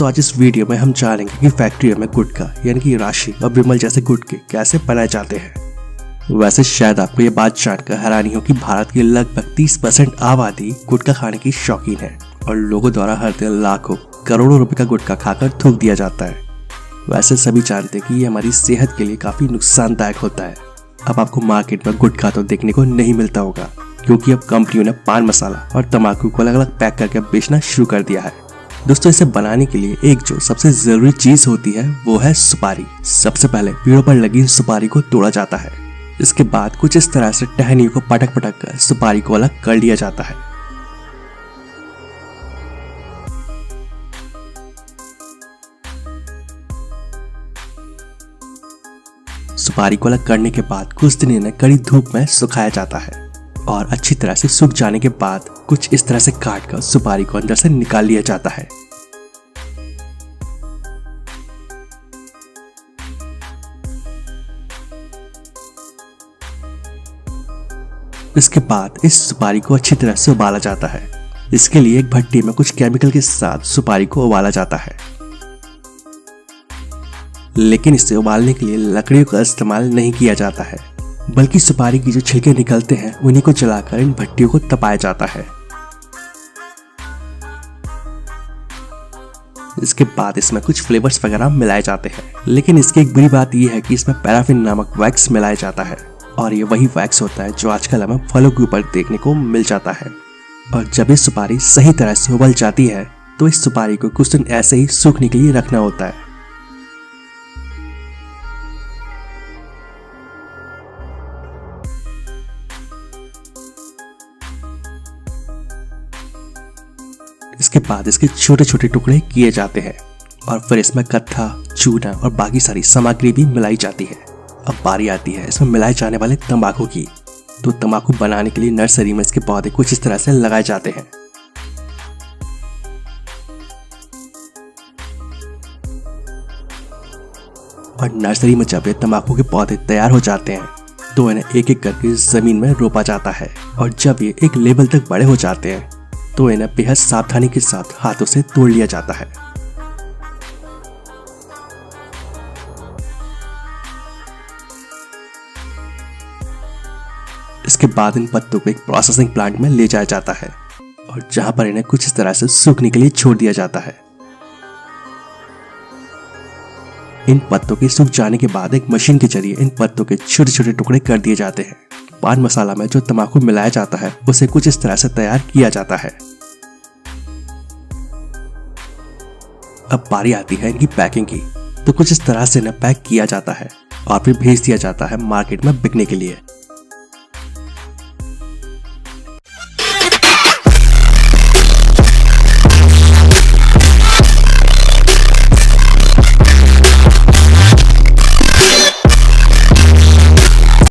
दोस्तों आज इस वीडियो में हम जानेंगे कि फैक्ट्रियों में गुटखा यानी कि राशि और विमल जैसे गुटखे कैसे बनाए जाते हैं। वैसे शायद आपको ये बात जानकर हैरानी हो कि भारत की लगभग 30% आबादी गुटखा खाने की शौकीन है और लोगों द्वारा हर दिन लाखों करोड़ों रुपए का गुटखा खाकर थूक दिया जाता है। वैसे सभी जानते हैं कि ये हमारी सेहत के लिए काफी नुकसानदायक होता है। अब आपको मार्केट में गुटखा तो देखने को नहीं मिलता होगा क्योंकि अब कंपनियों ने पान मसाला और तंबाकू को अलग अलग पैक करके बेचना शुरू कर दिया है। दोस्तों इसे बनाने के लिए एक जो सबसे जरूरी चीज होती है वो है सुपारी। सबसे पहले पेड़ों पर लगी सुपारी को तोड़ा जाता है। इसके बाद कुछ इस तरह से टहनियों को पटक पटक कर सुपारी को अलग कर लिया जाता है। सुपारी को अलग करने के बाद कुछ दिन इन्हें कड़ी धूप में सुखाया जाता है और अच्छी तरह से सूख जाने के बाद कुछ इस तरह से काट कर सुपारी को अंदर से निकाल लिया जाता है। इसके बाद इस सुपारी को अच्छी तरह से उबाला जाता है। इसके लिए एक भट्टी में कुछ केमिकल के साथ सुपारी को उबाला जाता है, लेकिन इसे उबालने के लिए लकड़ियों का इस्तेमाल नहीं किया जाता है, बल्कि सुपारी की जो छिलके निकलते हैं उन्हीं को जलाकर इन भट्टियों को तपाया जाता है। इसके बाद इसमें कुछ फ्लेवर्स वगैरह मिलाए जाते हैं, लेकिन इसकी एक बुरी बात यह है कि इसमें पैराफिन नामक वैक्स मिलाया जाता है और ये वही वैक्स होता है जो आजकल हमें फलों के ऊपर देखने को मिल जाता है। और जब ये सुपारी सही तरह से उबल जाती है तो इस सुपारी को कुछ दिन ऐसे ही सूखने के लिए रखना होता है। इसके बाद इसके छोटे छोटे टुकड़े किए जाते हैं और फिर इसमें कत्था, चूना और बाकी सारी सामग्री भी मिलाई जाती है। अब बारी आती है इसमें मिलाए जाने वाले तंबाकू की। तो तंबाकू बनाने के लिए नर्सरी में इसके पौधे कुछ इस तरह से लगाए जाते हैं। और नर्सरी में जब ये तंबाकू के पौधे तैयार हो जाते हैं तो इन्हें एक एक करके जमीन में रोपा जाता है और जब ये एक लेवल तक बड़े हो जाते हैं तो इन्हें बेहद सावधानी के साथ हाथों से तोड़ लिया जाता है। इसके बाद इन पत्तों को एक प्रोसेसिंग प्लांट में ले जाया जाता है और जहां पर इन्हें कुछ इस तरह से सूखने के लिए छोड़ दिया जाता है। इन पत्तों के सूख जाने के बाद एक मशीन के जरिए इन पत्तों के छोटे छोटे टुकड़े कर दिए जाते हैं। पान मसाला में जो तंबाकू मिलाया जाता है उसे कुछ इस तरह से तैयार किया जाता है। अब बारी आती है इनकी पैकिंग की। तो कुछ इस तरह से इन्हें पैक किया जाता है और फिर भेज दिया जाता है मार्केट में बिकने के लिए।